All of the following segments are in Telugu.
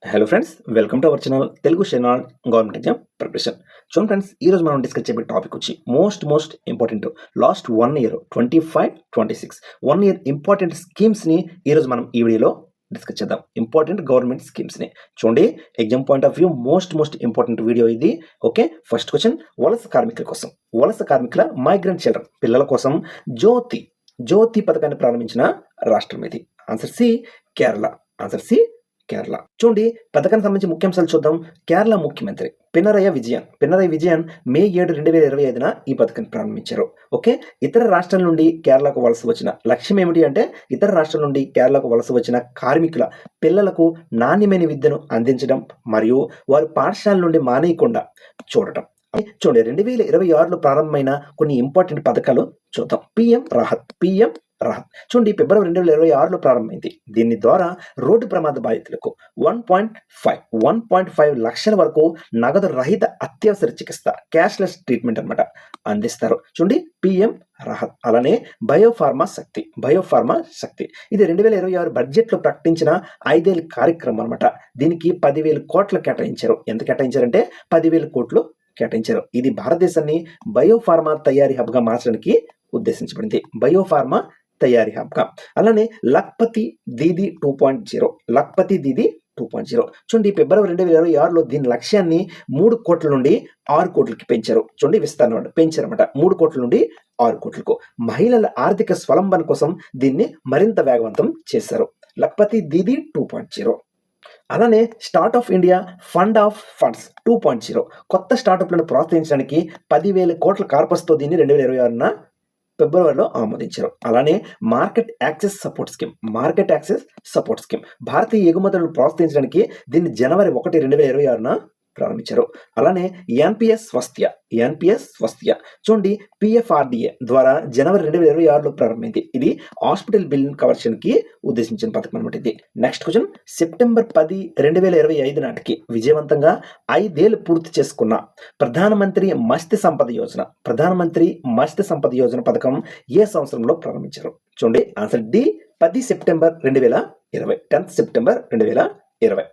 Hello friends, welcome to our channel Telugu channel government exam preparation. చూడండి ఫ్రెండ్స్, ఈరోజు మనం డిస్కస్ చేయబోయే టాపిక్ వచ్చి most important last 1 year 25-26 1 year important స్కీమ్స్ని ఈరోజు మనం ఈ వీడియోలో డిస్కస్ చేద్దాం. ఇంపార్టెంట్ గవర్నమెంట్ స్కీమ్స్ని చూడండి. Exam point of view most important video ఇది. ఓకే, ఫస్ట్ క్వశ్చన్, వలస కార్మికుల కోసం, వలస కార్మికుల మైగ్రెంట్ చిల్డ్రన్ పిల్లల కోసం జ్యోతి పథకాన్ని ప్రారంభించిన రాష్ట్రం ఇది. Answer C Kerala. Answer C Kerala. చూడండి, పథకానికి సంబంధించి ముఖ్యాంశాలు చూద్దాం. కేరళ ముఖ్యమంత్రి పినరయి విజయన్ మే 7, 2025న ఈ పథకాన్ని ప్రారంభించారు. ఓకే, ఇతర రాష్ట్రాల నుండి కేరళకు వలస వచ్చిన లక్ష్యం ఏమిటి అంటే, ఇతర రాష్ట్రాల నుండి కేరళకు వలస వచ్చిన కార్మికుల పిల్లలకు నాణ్యమైన విద్యను అందించడం మరియు వారు పాఠశాల నుండి మానేయకుండా చూడటం. చూడండి, 2026లో ప్రారంభమైన కొన్ని ఇంపార్టెంట్ పథకాలు చూద్దాం. పిఎం రాహత్. చూడండి, ఫిబ్రవరి 2026లో ప్రారంభమైంది. దీని ద్వారా రోడ్డు ప్రమాద బాధితులకు 1.5 లక్షల వరకు నగదు రహిత అత్యవసర చికిత్స, క్యాష్లెస్ ట్రీట్మెంట్ అనమాట అందిస్తారు. చూడండి, పిఎం రాహత్. అలానే బయోఫార్మా శక్తి ఇది 2026 బడ్జెట్లో ప్రకటించిన 5 ఏళ్ల కార్యక్రమం అనమాట. దీనికి 10,000 కోట్లు కేటాయించారు. ఎంత కేటాయించారంటే 10,000 కోట్లు కేటాయించారు. ఇది భారతదేశాన్ని బయోఫార్మా తయారీ హబ్గా మార్చడానికి ఉద్దేశించబడింది. బయోఫార్మా తయారీ హబ్గా. అలానే లఖ్పతి దీదీ 2.0. చూడండి, ఫిబ్రవరి 2026లో దీని లక్ష్యాన్ని 3 కోట్ల నుండి 6 కోట్లకి పెంచారు. చూడండి, విస్తరణ పెంచారన్నమాట. 3 కోట్ల నుండి 6 కోట్లకు. మహిళల ఆర్థిక స్వలంబన కోసం దీన్ని మరింత వేగవంతం చేశారు. లఖ్పతి దీదీ 2.0. అలానే స్టార్ట్ ఆఫ్ ఇండియా ఫండ్స్ 2.0. కొత్త స్టార్టప్లను ప్రోత్సహించడానికి 10,000 కోట్ల కార్పస్తో దీన్ని 2026న ఫిబ్రవరిలో ఆమోదించారు. అలానే మార్కెట్ యాక్సెస్ సపోర్ట్ స్కీమ్ భారతీయ ఎగుమతులను ప్రోత్సహించడానికి దీన్ని జనవరి 1, 2026న ప్రారంభించారు. అలానే ఎన్పిఎస్ స్వస్థ్య చూడండి, పిఎఫ్ఆర్డిఏ ద్వారా జనవరి 2026లో ప్రారంభమైంది. ఇది హాస్పిటల్ బిల్ కవర్షన్ కి ఉద్దేశించిన పథకం అనమాట ఇది. నెక్స్ట్ క్వశ్చన్, సెప్టెంబర్ 10, 2025 నాటికి విజయవంతంగా 5 ఏళ్లు పూర్తి చేసుకున్న ప్రధానమంత్రి మత్స్య సంపద యోజన పథకం ఏ సంవత్సరంలో ప్రారంభించారు? చూడండి, ఆన్సర్ డి 10 సెప్టెంబర్ 2020.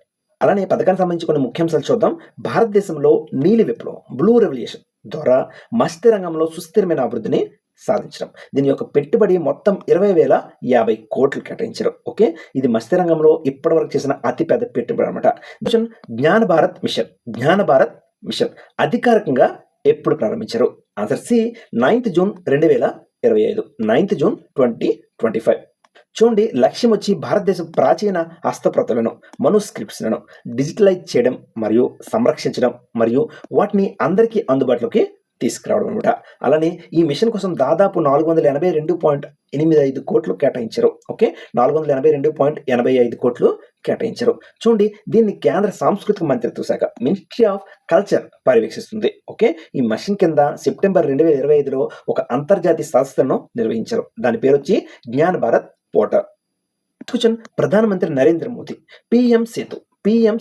అలానే పథకానికి సంబంధించి కొన్ని ముఖ్యాంశాలు చూద్దాం. భారతదేశంలో నీలి విప్లవం బ్లూ రెవల్యూషన్ ద్వారా మత్స్య రంగంలో సుస్థిరమైన అభివృద్ధిని సాధించడం. దీని యొక్క పెట్టుబడి మొత్తం 20,050 కోట్లు కేటాయించారు. ఓకే, ఇది మత్స్య రంగంలో ఇప్పటి వరకు చేసిన అతిపెద్ద పెట్టుబడి అనమాట. జ్ఞాన భారత్ మిషన్ అధికారికంగా ఎప్పుడు ప్రారంభించారు? Answer C 9th June 2025. 9th June 2025. చూడండి, లక్ష్యం వచ్చి భారతదేశ ప్రాచీన హస్తప్రతులను మనుస్క్రిప్ట్స్లను డిజిటలైజ్ చేయడం మరియు సంరక్షించడం మరియు వాటిని అందరికీ అందుబాటులోకి తీసుకురావడం అనమాట. అలానే ఈ మిషన్ కోసం దాదాపు 482.85 కోట్లు కేటాయించారు. ఓకే, 482.85 కోట్లు కేటాయించారు. చూడండి, దీన్ని కేంద్ర సాంస్కృతిక మంత్రిత్వ శాఖ మినిస్ట్రీ ఆఫ్ కల్చర్ పర్యవేక్షిస్తుంది. ఓకే, ఈ మిషన్ కింద సెప్టెంబర్ 2025లో ఒక అంతర్జాతీయ సదస్సును నిర్వహించారు. దాని పేరు వచ్చి జ్ఞాన భారత్ పోర్టల్. ప్రధానమంత్రి నరేంద్ర మోదీ పిఎం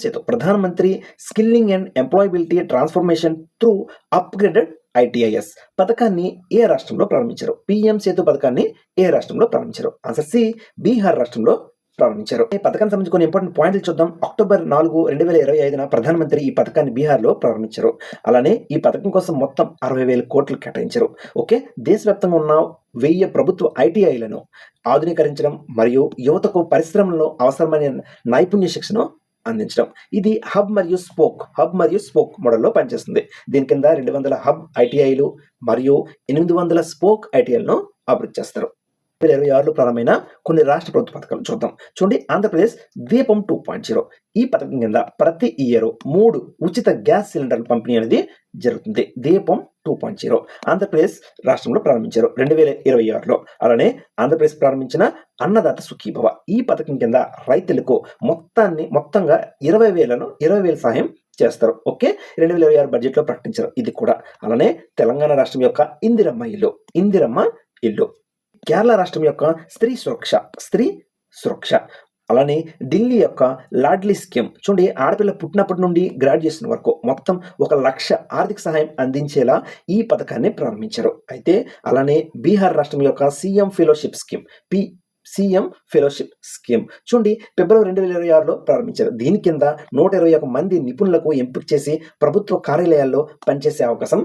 సేతు ప్రధానమంత్రి skilling and employability transformation through upgraded ITIS పథకాన్ని ఏ రాష్ట్రంలో ప్రారంభించారు? పిఎం సేతు పథకాన్ని ఏ రాష్ట్రంలో ప్రారంభించారు? ఆన్సర్ సి బీహార్ రాష్ట్రంలో ప్రారంభించారు. ఈ పథకానికి సంబంధించి కొన్ని ఇంపార్టెంట్ పాయింట్లు చూద్దాం. అక్టోబర్ 4, 2025న ప్రధానమంత్రి ఈ పథకాన్ని బీహార్లో ప్రారంభించారు. అలానే ఈ పథకం కోసం మొత్తం 60,000 కోట్లు కేటాయించారు. ఓకే, దేశవ్యాప్తంగా ఉన్న 1000 ప్రభుత్వ ITIలను ఆధునీకరించడం మరియు యువతకు పరిశ్రమల్లో అవసరమైన నైపుణ్య శిక్షణ అందించడం. ఇది హబ్ మరియు స్పోక్ మోడల్లో పనిచేస్తుంది. దీని కింద 200 హబ్ ITIలు మరియు 800 స్పోక్ ITIలను అభివృద్ధి చేస్తారు. 2026లో ప్రారంభమైన కొన్ని రాష్ట్ర ప్రభుత్వ పథకాలు చూద్దాం. చూడండి, ఆంధ్రప్రదేశ్ దీపం 2.0. ఈ పథకం కింద ప్రతి ఇయర్ 3 ఉచిత గ్యాస్ సిలిండర్ల పంపిణీ అనేది జరుగుతుంది. దీపం 2.0 ఆంధ్రప్రదేశ్ రాష్ట్రంలో ప్రారంభించారు 2026లో. అలానే ఆంధ్రప్రదేశ్ ప్రారంభించిన అన్నదాత సుఖీభవ ఈ పథకం కింద రైతులకు మొత్తంగా 20,000 సహాయం చేస్తారు. ఓకే, 2026 బడ్జెట్లో ప్రకటించారు ఇది కూడా. అలానే తెలంగాణ రాష్ట్రం యొక్క ఇందిరమ్మ ఇల్లు, కేరళ రాష్ట్రం యొక్క స్త్రీ సురక్ష, అలానే ఢిల్లీ యొక్క లాడ్లీ స్కీమ్. చూడండి, ఆడపిల్ల పుట్టినప్పటి నుండి గ్రాడ్యుయేషన్ వరకు మొత్తం 1 లక్ష ఆర్థిక సహాయం అందించేలా ఈ పథకాన్ని ప్రారంభించారు. అయితే అలానే బీహార్ రాష్ట్రం యొక్క CM fellowship scheme CM fellowship scheme. చూడండి, ఫిబ్రవరి 2026లో ప్రారంభించారు. దీని కింద 121 మంది నిపుణులకు ఎంపిక చేసి ప్రభుత్వ కార్యాలయాల్లో పనిచేసే అవకాశం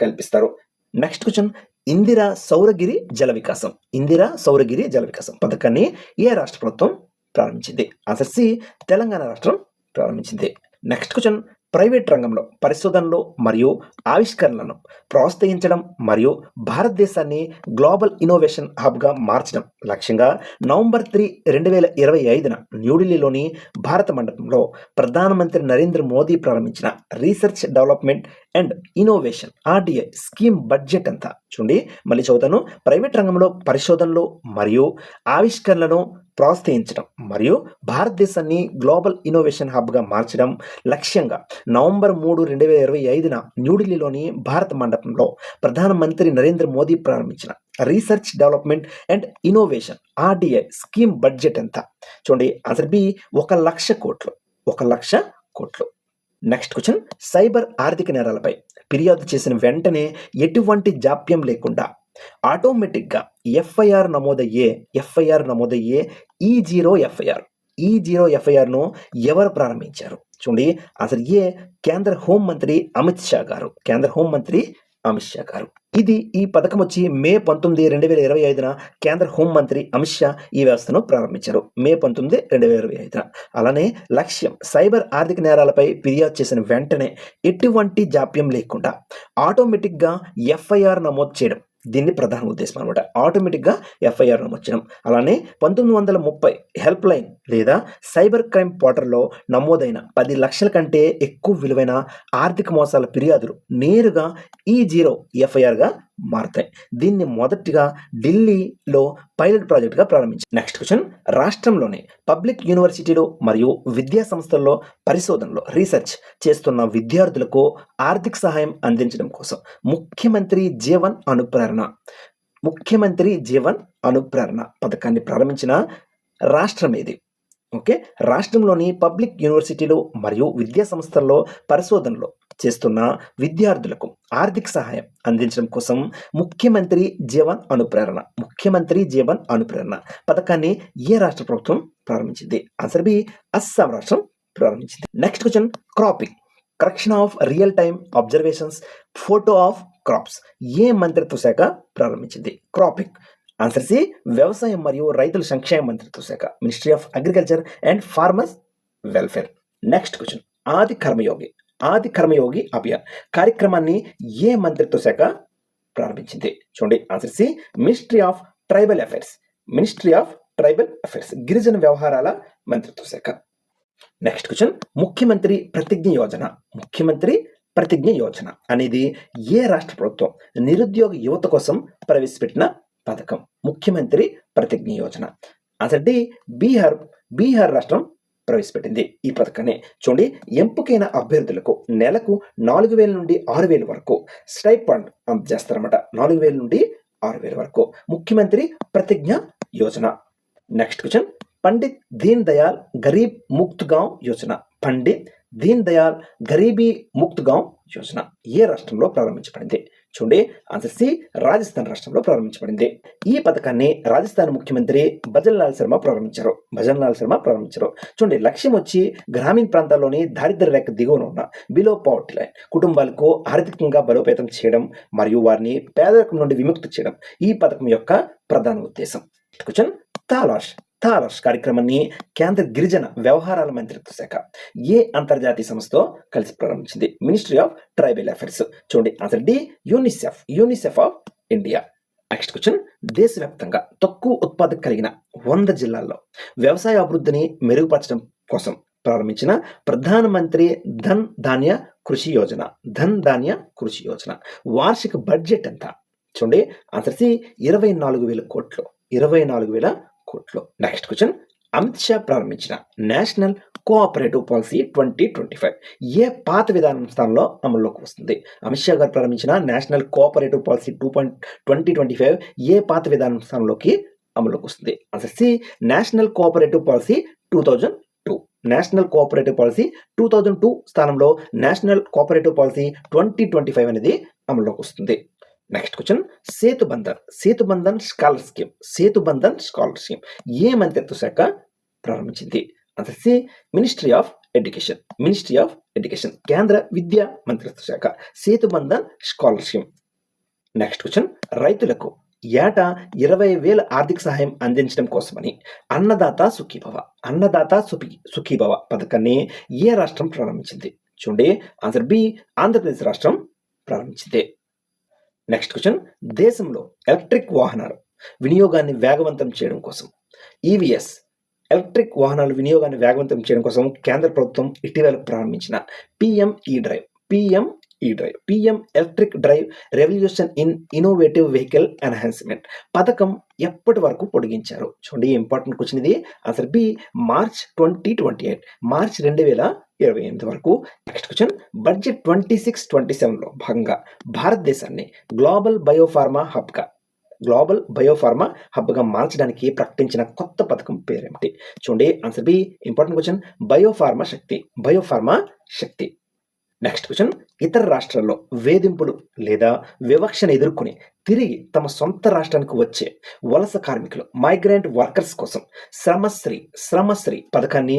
కల్పిస్తారు. నెక్స్ట్ క్వశ్చన్, ఇందిరా సౌరగిరి జల వికాసం. ఇందిరా సౌరగిరి జల వికాసం పథకాన్ని ఏ రాష్ట్ర ప్రభుత్వం ప్రారంభించింది? ఆన్సర్ సి, తెలంగాణ రాష్ట్రం ప్రారంభించింది. నెక్స్ట్ క్వశ్చన్, ప్రైవేట్ రంగంలో పరిశోధనలు మరియు ఆవిష్కరణలను ప్రోత్సహించడం మరియు భారతదేశాన్ని గ్లోబల్ ఇన్నోవేషన్ హబ్గా మార్చడం లక్ష్యంగా నవంబర్ 3, 2025న న్యూఢిల్లీలోని భారత మండపంలో ప్రధానమంత్రి నరేంద్ర మోదీ ప్రారంభించిన research development and innovation RDI scheme budget ఎంత? చూడండి, మళ్ళీ చదువుతాను. ప్రైవేట్ రంగంలో పరిశోధనలు మరియు ఆవిష్కరణలను ప్రోత్సహించడం మరియు భారతదేశాన్ని గ్లోబల్ ఇన్నోవేషన్ హబ్గా మార్చడం లక్ష్యంగా నవంబర్ 3, 2025న న్యూఢిల్లీలోని భారత మండపంలో ప్రధానమంత్రి నరేంద్ర మోదీ ప్రారంభించిన research development and innovation RDI scheme budget ఎంత? చూడండి, ఆన్సర్ బి, 1,00,000 కోట్లు. 1,00,000 కోట్లు. నెక్స్ట్ క్వశ్చన్, సైబర్ ఆర్థిక నేరాలపై ఫిర్యాదు చేసిన వెంటనే ఎటువంటి జాప్యం లేకుండా ఆటోమేటిక్గా FIR నమోదయ్యే E0 FIR ను ఎవరు ప్రారంభించారు? చూడండి, ఆన్సర్ ఏ, కేంద్ర హోంమంత్రి అమిత్ షా గారు. ఇది ఈ పథకం వచ్చి మే 19, 2025న కేంద్ర హోంమంత్రి అమిత్ షా ఈ వ్యవస్థను ప్రారంభించారు. మే 19, 2025న. అలానే లక్ష్యం, సైబర్ ఆర్థిక నేరాలపై ఫిర్యాదు చేసిన వెంటనే ఎటువంటి జాప్యం లేకుండా ఆటోమేటిక్గా FIR నమోదు చేయడం. దీన్ని ప్రధాన ఉద్దేశం అనమాట, ఆటోమేటిక్గా FIR నమోదు చేయడం. అలానే 1930 హెల్ప్ లైన్ లేదా సైబర్ క్రైమ్ పోర్టల్లో నమోదైన 10 లక్షల కంటే ఎక్కువ విలువైన ఆర్థిక మోసాల ఫిర్యాదులు నేరుగా E0 FIRగా మారుతాయి. దీన్ని మొదటిగా ఢిల్లీలో పైలట్ ప్రాజెక్టుగా ప్రారంభించారు. నెక్స్ట్ క్వశ్చన్, రాష్ట్రంలోని పబ్లిక్ యూనివర్సిటీలు మరియు విద్యా సంస్థల్లో పరిశోధనలో రీసెర్చ్ చేస్తున్న విద్యార్థులకు ఆర్థిక సహాయం అందించడం కోసం ముఖ్యమంత్రి జీవన్ అనుప్రేరణ పథకాన్ని ప్రారంభించిన రాష్ట్రం ఏది? ఓకే, రాష్ట్రంలోని పబ్లిక్ యూనివర్సిటీలు మరియు విద్యా సంస్థల్లో పరిశోధనలో చేస్తున్న విద్యార్థులకు ఆర్థిక సహాయం అందించడం కోసం ముఖ్యమంత్రి జీవన్ అనుప్రేరణ పథకాన్ని ఏ రాష్ట్ర ప్రభుత్వం ప్రారంభించింది? ఆన్సర్ బి, అస్సాం రాష్ట్రం ప్రారంభించింది. Next question, cropping, correction of real time observations photo of crops ఏ మంత్రిత్వ శాఖ ప్రారంభించింది? క్రాపింగ్. ఆన్సర్ సి, వ్యవసాయం మరియు రైతుల సంక్షేమ మంత్రిత్వ శాఖ, ministry of agriculture and farmers welfare. Next question, Adi Karmayogi Abhiyan కార్యక్రమాన్ని ఏ మంత్రిత్వ శాఖ ప్రారంభించింది? చూడండి, answer C, ministry of tribal affairs, గిరిజన వ్యవహారాల మంత్రిత్వ శాఖ. నెక్స్ట్ క్వశ్చన్, ముఖ్యమంత్రి ప్రతిజ్ఞ యోజన అనేది ఏ రాష్ట్ర ప్రభుత్వం నిరుద్యోగ యువత కోసం ప్రవేశపెట్టిన పథకం? ముఖ్యమంత్రి ప్రతిజ్ఞ యోజన. ఆన్సర్ డి, బీహార్ రాష్ట్రం ప్రవేశపెట్టింది ఈ పథకాన్ని. చూడండి, ఎంపికైన అభ్యర్థులకు నెలకు 4,000 నుండి 6,000 వరకు స్టైఫండ్ అందజేస్తారన్నమాట. 4,000 నుండి 6,000 వరకు ముఖ్యమంత్రి ప్రతిజ్ఞ యోజన. నెక్స్ట్ క్వశ్చన్, పండిత్ దీన్ దయాళ్ గరీబ్ ముక్త్ గాంవ్ యోజన ఏ రాష్ట్రంలో ప్రారంభించబడింది? చూడండి, ఆన్సర్ సి, రాజస్థాన్ రాష్ట్రంలో ప్రారంభించబడింది. ఈ పథకాన్ని రాజస్థాన్ ముఖ్యమంత్రి భజన్ లాల్ శర్మ ప్రారంభించారు. చూడండి, లక్ష్యం వచ్చి గ్రామీణ ప్రాంతాల్లోని దారిద్ర్య రేఖ దిగువన ఉన్న బిలో పావర్టీ లైన్ కుటుంబాలకు ఆర్థికంగా బలోపేతం చేయడం మరియు వారిని పేదరికం నుండి విముక్తి చేయడం ఈ పథకం యొక్క ప్రధాన ఉద్దేశం. క్వశ్చన్, తాలాష్ కార్యక్రమాన్ని కేంద్ర గిరిజన వ్యవహారాల మంత్రిత్వ శాఖ ఏ అంతర్జాతీయ సంస్థతో కలిసి ప్రారంభించింది? Ministry of tribal affairs. చూడండి, answer D, UNICEF of India. Next question, దేశవ్యాప్తంగా తక్కువ ఉత్పాదక కలిగిన 100 జిల్లాల్లో వ్యవసాయ అభివృద్ధిని మెరుగుపరచడం కోసం ప్రారంభించిన ప్రధానమంత్రి ధన్ ధాన్య కృషి యోజన వార్షిక బడ్జెట్ ఎంత? చూడండి, ఆన్సర్ సి, 24,000 కోట్లు. నెక్స్ట్ క్వశ్చన్, అమిత్ షా ప్రారంభించిన నేషనల్ కోఆపరేటివ్ పాలసీ 2025 ఏ పాత విధానం స్థానంలో అమల్లోకి వస్తుంది? అమిత్ షా గారు ప్రారంభించిన నేషనల్ కోఆపరేటివ్ పాలసీ 2025 ఏ పాత విధానం స్థానంలోకి అమల్లోకి వస్తుంది? Answer C, national cooperative policy 2002 స్థానంలో నేషనల్ కోఆపరేటివ్ పాలసీ 2025 అనేది అమల్లోకి వస్తుంది. Next question Setubandhan scholar scheme ఏ మంత్రిత్వ శాఖ ప్రారంభించింది? Answer C ministry of education కేంద్ర విద్యా మంత్రిత్వ శాఖ Setubandhan scholar scheme. Next question రైతులకు ఏటా 20,000 ఆర్థిక సహాయం అందించడం కోసమని అన్నదాత సుఖీభవ పథకాన్ని ఏ రాష్ట్రం ప్రారంభించింది? చూడండి, ఆన్సర్ బి ఆంధ్రప్రదేశ్ రాష్ట్రం ప్రారంభించింది. నెక్స్ట్ క్వశ్చన్ దేశంలో ఎలక్ట్రిక్ వాహనాల వినియోగాన్ని వేగవంతం చేయడం కోసం ఈవీఎస్ ఎలక్ట్రిక్ వాహనాల వినియోగాన్ని వేగవంతం చేయడం కోసం కేంద్ర ప్రభుత్వం ఇటీవల ప్రారంభించిన PM electric drive revolution in innovative vehicle enhancement పథకం ఎప్పటి వరకు పొడిగించారు? చూడండి, ఇంపార్టెంట్ క్వశ్చన్ ఇది. ఆన్సర్ బి మార్చ్ 2028 వరకు. నెక్స్ట్ క్వశ్చన్ బడ్జెట్ 26-27లో భాగంగా భారతదేశాన్ని గ్లోబల్ బయోఫార్మా హబ్గా మార్చడానికి ప్రకటించిన కొత్త పథకం పేరేమిటి? చూడండి, answer B important question biopharma Shakti. Next question ఇతర రాష్ట్రాల్లో వేధింపులు లేదా వివక్షను ఎదుర్కొని తిరిగి తమ సొంత రాష్ట్రానికి వచ్చే వలస కార్మికులు మైగ్రెంట్ వర్కర్స్ కోసం శ్రమశ్రీ పథకాన్ని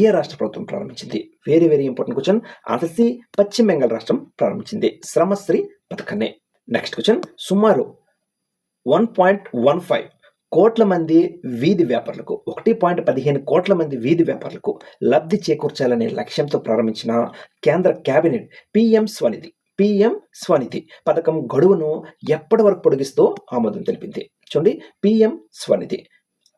ఏ రాష్ట్ర ప్రభుత్వం ప్రారంభించింది? Very very important question. Answer C Paschim Bengal రాష్ట్రం ప్రారంభించింది శ్రమశ్రీ పథకాన్ని. నెక్స్ట్ క్వశ్చన్ సుమారు 1.15 కోట్ల మంది వీధి వ్యాపారులకు 1.15 కోట్ల మంది వీధి వ్యాపారులకు లబ్ధి చేకూర్చాలనే లక్ష్యంతో ప్రారంభించిన కేంద్ర కేబినెట్ పిఎం స్వనిధి పథకం గడువును ఎప్పటి వరకు పొడిగిస్తూ ఆమోదం తెలిపింది? చూడండి, PM Svanidhi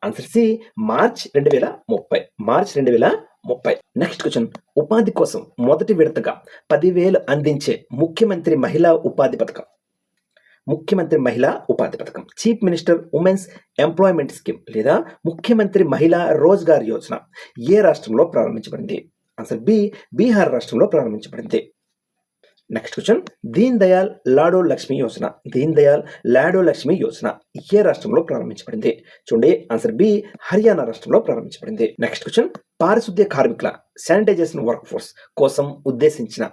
answer C March 2030. Next question ఉపాధి కోసం మొదటి విడతగా 10,000 అందించే ముఖ్యమంత్రి మహిళా ఉపాధి పథకం chief minister women's employment scheme లేదా ముఖ్యమంత్రి మహిళా రోజ్గార్ యోజన ఏ రాష్ట్రంలో ప్రారంభించబడింది? ఆన్సర్ బి బీహార్ రాష్ట్రంలో ప్రారంభించబడింది. నెక్స్ట్ క్వశ్చన్ దీన్ దయాల్ లాడో లక్ష్మి యోజన ఏ రాష్ట్రంలో ప్రారంభించబడింది? చూడండి, ఆన్సర్ బి హర్యానా రాష్ట్రంలో ప్రారంభించబడింది. నెక్స్ట్ క్వశ్చన్ పారిశుద్ధ్య కార్మికుల శానిటైజేషన్ వర్క్ ఫోర్స్ కోసం ఉద్దేశించిన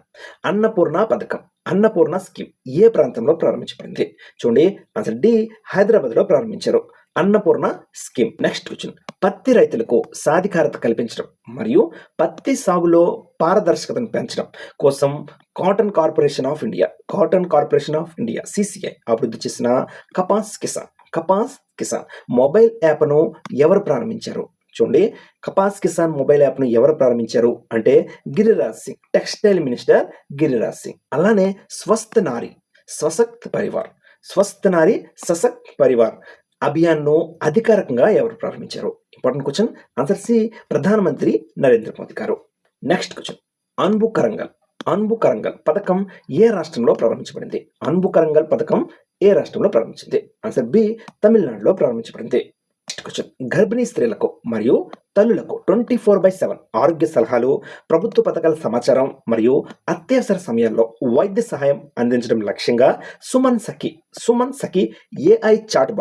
అన్నపూర్ణ స్కీమ్ ఏ ప్రాంతంలో ప్రారంభించబడింది? చూడండి, ఆన్సర్ డి హైదరాబాద్ లో ప్రారంభించారు అన్నపూర్ణ స్కీమ్. నెక్స్ట్ క్వశ్చన్ పత్తి రైతులకు సాధికారత కల్పించడం మరియు పత్తి సాగులో పారదర్శకతను పెంచడం కోసం cotton corporation of India CCI అభివృద్ధి చేసిన కపాస్ కిసాన్ మొబైల్ యాప్ను ఎవరు ప్రారంభించారు? చూడండి, కపాస్ కిసాన్ మొబైల్ యాప్ను ఎవరు ప్రారంభించారు అంటే గిరిరాజ్ సింగ్, టెక్స్టైల్ మినిస్టర్ గిరిరాజ్ సింగ్. అలానే స్వస్థ నారీ సశక్త్ పరివార్ అభియాన్ను అధికారికంగా ఎవరు ప్రారంభించారు? Important question. ఆన్సర్ సి ప్రధానమంత్రి నరేంద్ర మోదీ గారు. నెక్స్ట్ క్వశ్చన్ అన్బు కరంగల్ పథకం ఏ రాష్ట్రంలో ప్రారంభించబడింది? ఆన్సర్ బి తమిళనాడులో ప్రారంభించబడింది. నెక్స్ట్ క్వశ్చన్ గర్భిణీ స్త్రీలకు మరియు తల్లులకు 24/7 ఆరోగ్య సలహాలు, ప్రభుత్వ పథకాల సమాచారం మరియు అత్యవసర సమయాల్లో వైద్య సహాయం అందించడం లక్ష్యంగా సుమన్ సఖి ఏఐ చాట్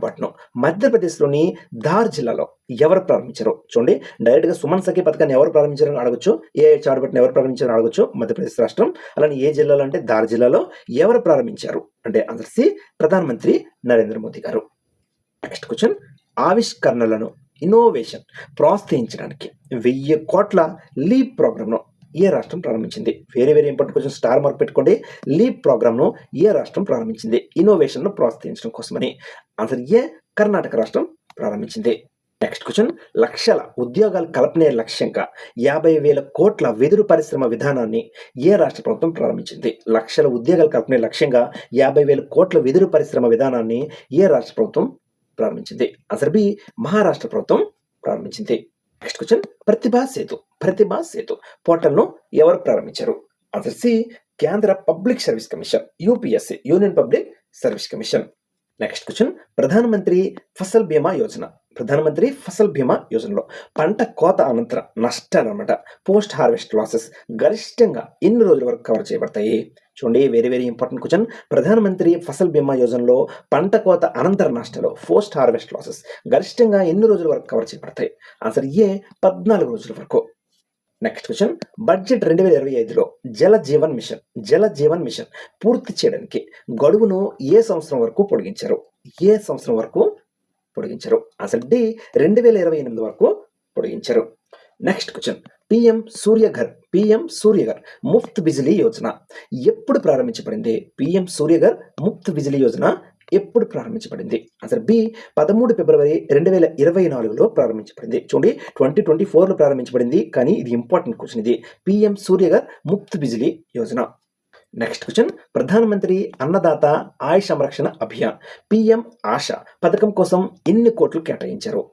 బాట్ను మధ్యప్రదేశ్లోని ధార్ జిల్లాలో ఎవరు ప్రారంభించారు? చూడండి, డైరెక్ట్ గా సుమన్ సఖి పథకాన్ని ఎవరు ప్రారంభించారని అడగొచ్చు, ఏఐ చాట్ బాట్ను ఎవరు ప్రారంభించారని అడగొచ్చు, మధ్యప్రదేశ్ రాష్ట్రం. అలానే ఏ జిల్లాలో అంటే ధార్ జిల్లాలో. ఎవరు ప్రారంభించారు అంటే ఆన్సర్ సి ప్రధానమంత్రి నరేంద్ర మోదీ గారు. నెక్స్ట్ క్వశ్చన్ ఆవిష్కరణలను ఇన్నోవేషన్ ప్రోత్సహించడానికి 1000 కోట్ల లీప్ ప్రోగ్రామ్ను ఏ రాష్ట్రం ప్రారంభించింది? Very very important question, star mark పెట్టుకోండి. లీప్ ప్రోగ్రామ్ను ఏ రాష్ట్రం ప్రారంభించింది ఇన్నోవేషన్ ను ప్రోత్సహించడం కోసమని? ఆన్సర్ ఏ కర్ణాటక రాష్ట్రం ప్రారంభించింది. నెక్స్ట్ క్వశ్చన్ లక్షల ఉద్యోగాల కల్పనే లక్ష్యంగా 50,000 కోట్ల వెదురు పరిశ్రమ విధానాన్ని ఏ రాష్ట్ర ప్రభుత్వం ప్రారంభించింది? లక్షల ఉద్యోగాల కల్పనే లక్ష్యంగా 50,000 కోట్ల వెదురు పరిశ్రమ విధానాన్ని ఏ రాష్ట్ర ప్రభుత్వం ప్రారంభించింది? ఆన్సర్ బి మహారాష్ట్ర ప్రభుత్వం ప్రారంభించింది. నెక్స్ట్ క్వశ్చన్ ప్రతిభా సేతు పోర్టల్ ను ఎవరు ప్రారంభించారు? ఆన్సర్ సి కేంద్ర public service commission, UPSC, union public service commission. Next question ప్రధానమంత్రి ఫసల్ బీమా యోజనలో పంట కోత అనంతర నష్టాలు అన్నమాట, పోస్ట్ హార్వెస్ట్ లాసెస్ గరిష్టంగా ఎన్ని రోజుల వరకు కవర్ చేయబడతాయి? చూడండి, వెరీ వెరీ ఇంపార్టెంట్ క్వశ్చన్. ప్రధానమంత్రి ఫసల్ బీమా యోజనలో పంట కోత అనంతర నష్టాలు, పోస్ట్ హార్వెస్ట్ లాసెస్ గరిష్టంగా ఎన్ని రోజుల వరకు కవర్ చేయబడతాయి? ఆన్సర్ ఏ 14 రోజుల వరకు. Next question, budget 2025లో Jal Jeevan machine పూర్తి చేయడానికి గడువును ఏ సంవత్సరం వరకు పొడిగించారు? ఏ సంవత్సరం వరకు పొడిగించారు? అసలు డి 2028 వరకు పొడిగించారు. Next question, PM Suryaghar Muft Bijli Yojana ఎప్పుడు ప్రారంభించబడింది? పిఎం సూర్యఘర్ ముఫ్త్ బిజిలీ యోజన ఎప్పుడు ప్రారంభించబడింది? అసలు బి 13 ఫిబ్రవరి 2024లో ప్రారంభించబడింది. చూడండి, 2024లో ప్రారంభించబడింది, కానీ ఇది ఇంపార్టెంట్ క్వశ్చన్. ఇది PM Suryaghar Muft Bijli Yojana. Next question, Pradhanmantri Annadata ఆయ సంరక్షణ అభియాన్ పిఎం ఆశ పథకం కోసం ఎన్ని కోట్లు కేటాయించారు?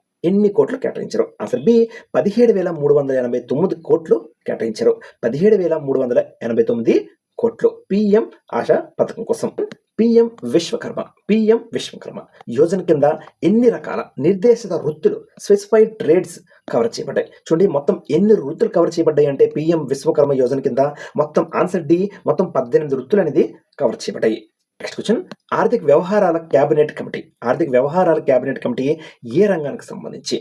ఆన్సర్ బి 17,389 కోట్లు కేటాయించారు. 17,389 కోట్లు పిఎం ఆశ పథకం కోసం. పిఎం విశ్వకర్మ యోజన కింద ఎన్ని రకాల నిర్దేశిత వృత్తులు స్పెసిఫైడ్ ట్రేడ్స్ కవర్ చేయబడ్డాయి? చూడండి, మొత్తం ఎన్ని వృత్తులు కవర్ చేయబడ్డాయి అంటే పిఎం విశ్వకర్మ యోజన కింద మొత్తం ఆన్సర్ డి మొత్తం 18 వృత్తులు అనేది కవర్ చేయబడ్డాయి. నెక్స్ట్ క్వశ్చన్, ఆర్థిక వ్యవహారాల క్యాబినెట్ కమిటీ ఏ రంగానికి సంబంధించి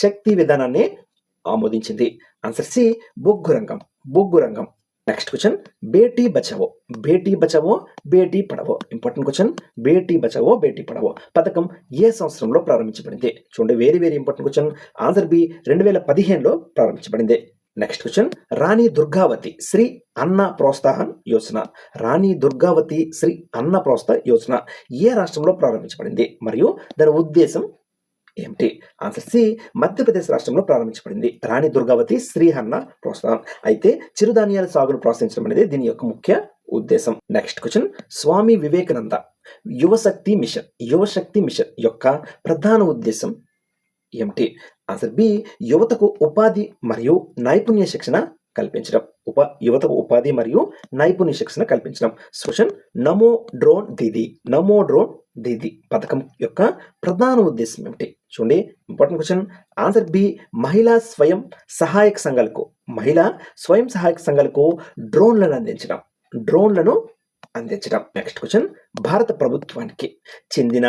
శక్తి విధానాన్ని ఆమోదించింది? ఆన్సర్ సి బొగ్గు రంగం. Next question, Beti Bachao Beti Padhao important question. Beti Padhao పథకం ఏ సంవత్సరంలో ప్రారంభించబడింది? చూడండి, very important question. Answer B 2015లో ప్రారంభించబడింది. నెక్స్ట్ క్వశ్చన్, రాణి దుర్గావతి శ్రీ అన్న ప్రోత్సాహన్ యోజన ఏ రాష్ట్రంలో ప్రారంభించబడింది మరియు దాని ఉద్దేశం ఏమిటి? ఆన్సర్ సి మధ్యప్రదేశ్ రాష్ట్రంలో ప్రారంభించబడింది. రాణి దుర్గావతి శ్రీ అన్న ప్రోత్సాహం. అయితే చిరుధాన్యాల సాగును ప్రోత్సహించడం అనేది దీని యొక్క ముఖ్య ఉద్దేశం. నెక్స్ట్ క్వశ్చన్, స్వామి వివేకానంద యువశక్తి మిషన్ యొక్క ప్రధాన ఉద్దేశం ఏమిటి? ఆన్సర్ బి యువతకు ఉపాధి మరియు నైపుణ్య శిక్షణ కల్పించడం. క్వశ్చన్, నమో డ్రోన్ దీదీ పథకం యొక్క ప్రధాన ఉద్దేశం ఏమిటి? చూడండి, ఇంపార్టెంట్ క్వశ్చన్. ఆన్సర్ బి మహిళా స్వయం సహాయక సంఘాలకు డ్రోన్లను అందించడం. నెక్స్ట్ క్వశ్చన్, భారత ప్రభుత్వానికి చెందిన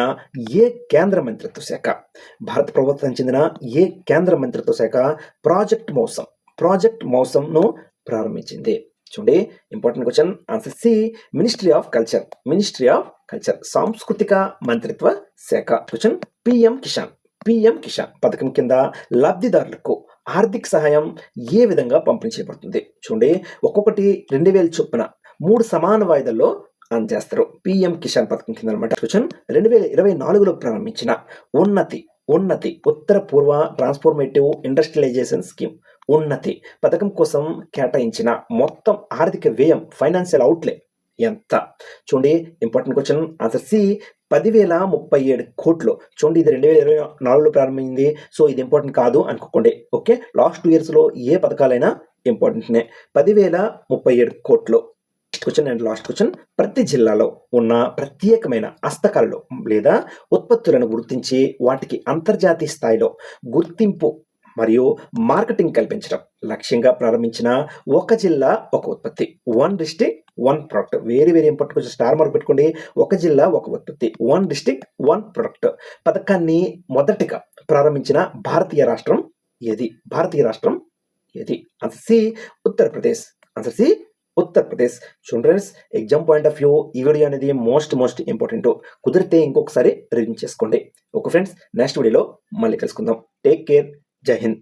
ఏ కేంద్ర మంత్రిత్వ శాఖ ప్రాజెక్ట్ మౌసంను ప్రారంభించింది? చూడండి, important question. Answer C ministry of culture సాంస్కృతిక మంత్రిత్వ శాఖ. క్వశ్చన్, పిఎం కిసాన్ పథకం కింద లబ్ధిదారులకు ఆర్థిక సహాయం ఏ విధంగా పంపిణీ చేయబడుతుంది? చూడండి, ఒక్కొక్కటి 2,000 చొప్పున 3 సమాన వాయిదాల్లో అందజేస్తారు. పిఎం కిసాన్ పథకం కింద అనమాట. క్వశ్చన్, 2024లో ప్రారంభించిన ఉన్నతి ఉత్తర పూర్వ ట్రాన్స్ఫార్మేటివ్ ఇండస్ట్రియలైజేషన్ స్కీమ్ ఉన్నతి పథకం కోసం కేటాయించిన మొత్తం ఆర్థిక వ్యయం ఫైనాన్షియల్ అవుట్లే ఎంత? చూడండి, ఇంపార్టెంట్ క్వశ్చన్. ఆన్సర్ సి 10,037 కోట్లు. చూడండి, ఇది 2024లో ప్రారంభమైంది, సో ఇది ఇంపార్టెంట్ కాదు అనుకోండి. ఓకే, లాస్ట్ 2 yearsలో ఏ పథకాలైనా ఇంపార్టెంట్నే. 10,037 కోట్లు. క్వశ్చన్ అండ్ లాస్ట్ క్వశ్చన్, ప్రతి జిల్లాలో ఉన్న ప్రత్యేకమైన హస్తకళలు లేదా ఉత్పత్తులను గుర్తించి వాటికి అంతర్జాతీయ స్థాయిలో గుర్తింపు మరియు మార్కెటింగ్ కల్పించడం లక్ష్యంగా ప్రారంభించిన ఒక జిల్లా ఒక ఉత్పత్తి, 1 district 1 product. Very important question, star mark పెట్టుకోండి. ఒక జిల్లా ఒక ఉత్పత్తి, 1 district 1 product పథకాన్ని మొదటిగా ప్రారంభించిన భారతీయ రాష్ట్రం ఏది? Answer C Uttar Pradesh. Students, exam point of view ఈ వీడియో అనేది మోస్ట్ ఇంపార్టెంట్. కుదిరితే ఇంకొకసారి రివిజన్ చేసుకోండి. ఓకే ఫ్రెండ్స్, నెక్స్ట్ వీడియోలో మళ్ళీ కలుసుకుందాం. Take care. జై హింద్.